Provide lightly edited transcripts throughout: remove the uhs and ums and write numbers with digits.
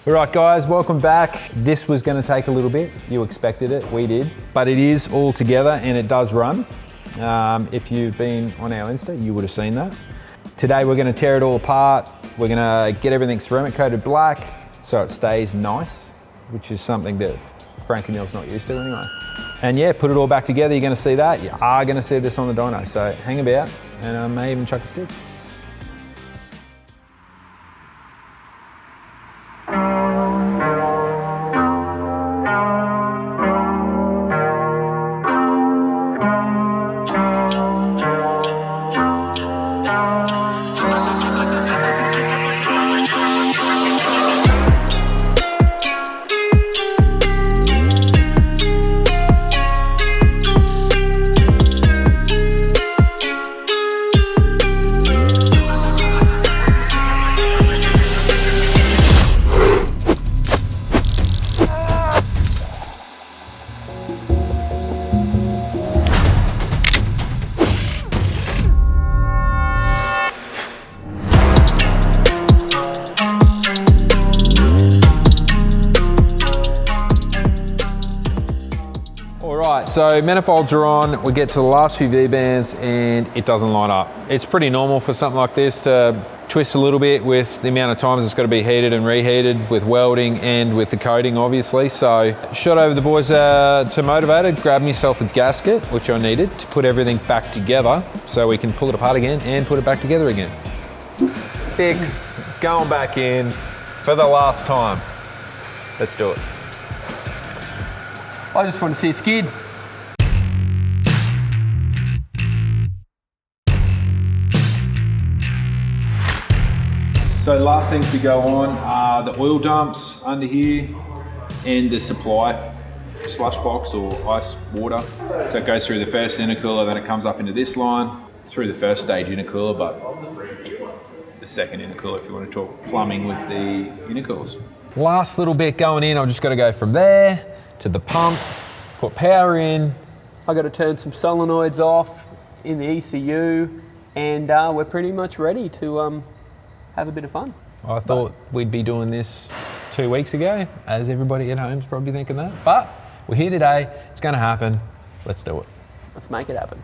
All right guys, welcome back. This was going to take a little bit. You expected it, we did. But it is all together and it does run. If you've been on our Insta, you would have seen that. Today we're going to tear it all apart. We're going to get everything ceramic coated black so it stays nice, which is something that FRANKENMULE's not used to anyway. And yeah, put it all back together. You're going to see that. You are going to see this on the dyno. So hang about and I may even chuck a skid. So manifolds are on, we get to the last few V-bands and it doesn't line up. It's pretty normal for something like this to twist a little bit with the amount of times it's got to be heated and reheated with welding and with the coating obviously. So shot over the boys to Motivated, grabbed myself a gasket, which I needed to put everything back together so we can pull it apart again and put it back together again. Fixed, going back in for the last time. Let's do it. I just want to see a skid. So last things to go on are the oil dumps under here and the supply slush box or ice water. So it goes through the first intercooler, then it comes up into this line, through the first stage intercooler, but the second intercooler if you want to talk plumbing with the intercoolers. Last little bit going in, I've just got to go from there to the pump, put power in. I got to turn some solenoids off in the ECU and we're pretty much ready to have a bit of fun. I thought we'd be doing this 2 weeks ago, as everybody at home's probably thinking that. But we're here today, it's gonna happen. Let's do it. Let's make it happen.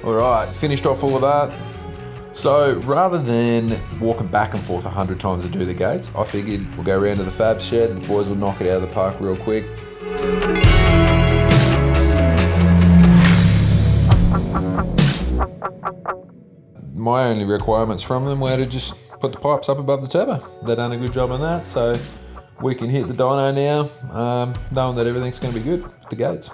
All right, finished off all of that. So rather than walking back and forth 100 times to do the gates, I figured we'll go around to the fab shed, the boys will knock it out of the park real quick. My only requirements from them were to just put the pipes up above the turbo. They've done a good job on that, so we can hit the dyno now, knowing that everything's gonna be good with the gates.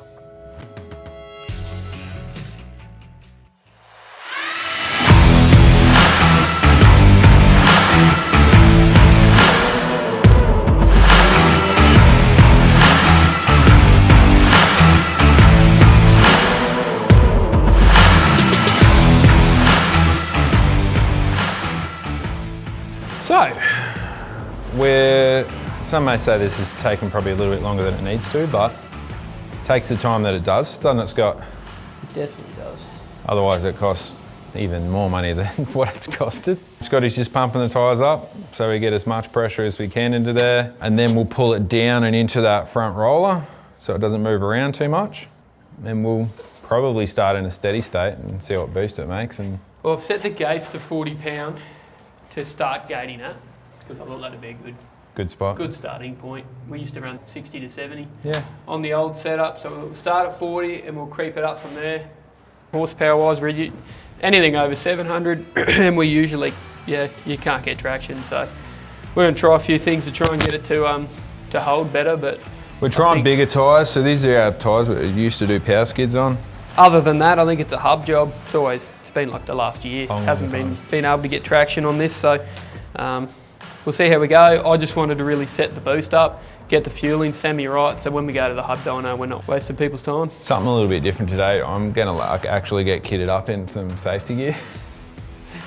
So, some may say this has taken probably a little bit longer than it needs to, but it takes the time that it does, doesn't it, Scott? It definitely does. Otherwise it costs even more money than what it's costed. Scotty's just pumping the tyres up so we get as much pressure as we can into there, and then we'll pull it down and into that front roller so it doesn't move around too much. And we'll probably start in a steady state and see what boost it makes. And Well, I've set the gates to 40 pound to start gating at, because I thought that'd be a good spot. Good starting point. We used to run 60 to 70 on the old setup, so we'll start at 40 and we'll creep it up from there. Horsepower wise, anything over 700 and we usually, you can't get traction, so we're going to try a few things to try and get it to hold better, but we're trying bigger tyres, so these are our tyres we used to do power skids on. Other than that, I think it's a hub job. It's been like the last year. Hasn't been able to get traction on this, so we'll see how we go. I just wanted to really set the boost up, get the fueling semi-right, so when we go to the hub dyno, we're not wasting people's time. Something a little bit different today. I'm gonna actually get kitted up in some safety gear.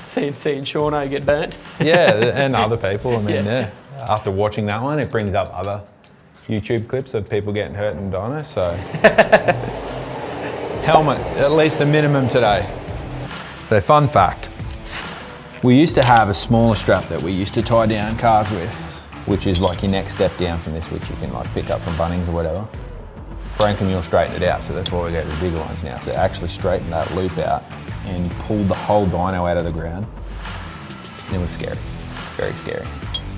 Seeing Shauno get burnt. Yeah, and other people. I mean, after watching that one, it brings up other YouTube clips of people getting hurt in dyno, so helmet, at least the minimum today. So fun fact, we used to have a smaller strap that we used to tie down cars with, which is like your next step down from this, which you can like pick up from Bunnings or whatever. FRANKENMULE straightened it out, so that's why we go to the bigger ones now. So it actually straightened that loop out and pulled the whole dyno out of the ground. And it was scary, very scary.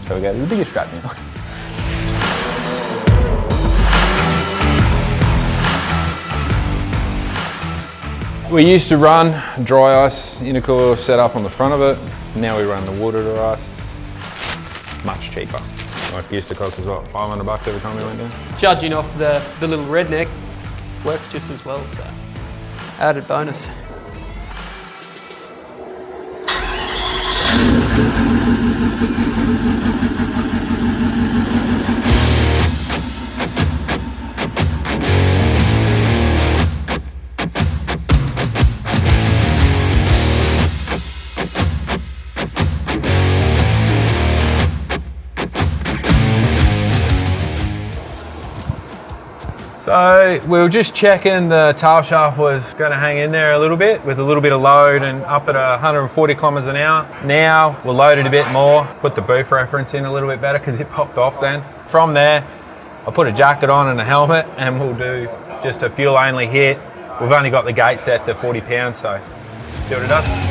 So we go to the bigger strap now. We used to run dry ice intercooler set up on the front of it. Now we run the water to ice. It's much cheaper. Like it used to cost us what, $500 every time we went down? Judging off the little redneck, works just as well, so added bonus. So we were just checking the tail shaft was going to hang in there a little bit with a little bit of load and up at 140 kilometers an hour. Now we'll load it a bit more, put the booth reference in a little bit better because it popped off then. From there, I'll put a jacket on and a helmet and we'll do just a fuel only hit. We've only got the gate set to 40 pounds, so see what it does.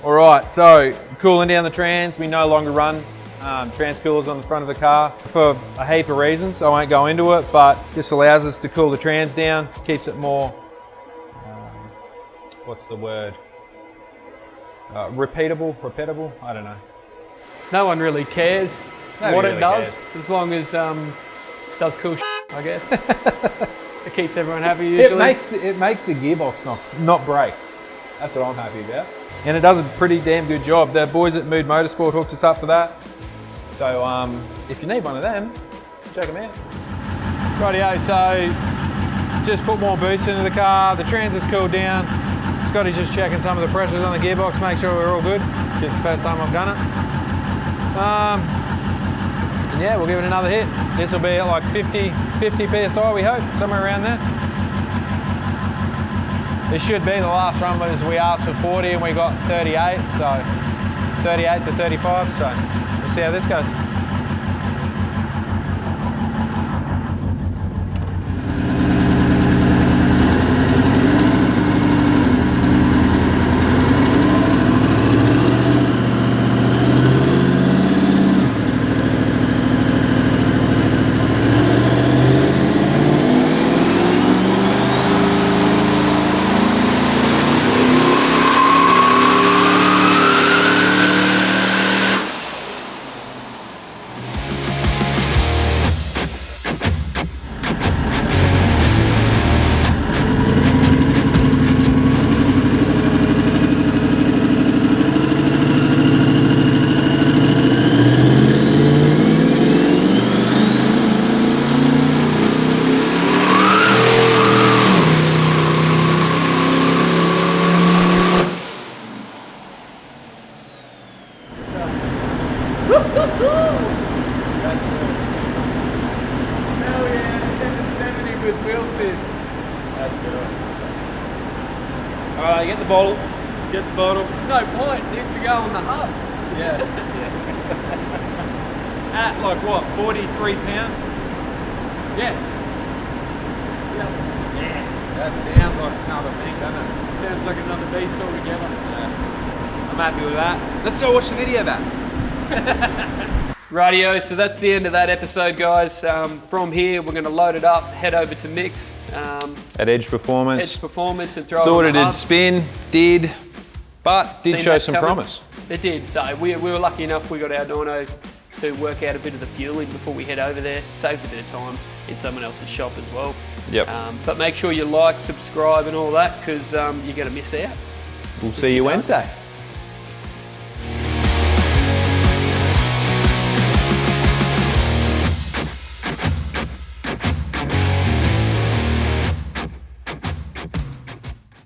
Alright, so cooling down the trans, we no longer run trans coolers on the front of the car for a heap of reasons. I won't go into it, but this allows us to cool the trans down, keeps it more, what's the word? Repeatable, I don't know. No one really cares what really it does, cares. as long as it does cool shit, I guess. It keeps everyone happy usually. It makes the gearbox not break. That's what I'm happy about. And it does a pretty damn good job. The boys at Mood Motorsport hooked us up for that. So if you need one of them, check them out. Rightio, so just put more boost into the car. The trans is cooled down. Scotty's just checking some of the pressures on the gearbox, make sure we're all good. It's the first time I've done it. And yeah, we'll give it another hit. This will be at like 50 PSI, we hope, somewhere around there. This should be the last run, but as we asked for 40 and we got 38, so 38 to 35, so we'll see how this goes. With wheel spin. That's good. Alright, get the bottle. Get the bottle. No point, it needs to go on the hub. Yeah. At like what, 43 pound? Yeah. Yeah. That sounds like another thing, doesn't it? Sounds like another beast altogether. I'm happy with that. Let's go watch the video back. Radio, so that's the end of that episode, guys. From here, we're going to load it up, head over to Mix. At Edge Performance. Edge Performance and throw Thought it it in the did hub. spin, but did Seen show that some coming. promise. It did. So we were lucky enough we got our dyno to work out a bit of the fueling before we head over there. Saves a bit of time in someone else's shop as well. Yep. But make sure you like, subscribe and all that, because you're going to miss out. We'll see you Wednesday.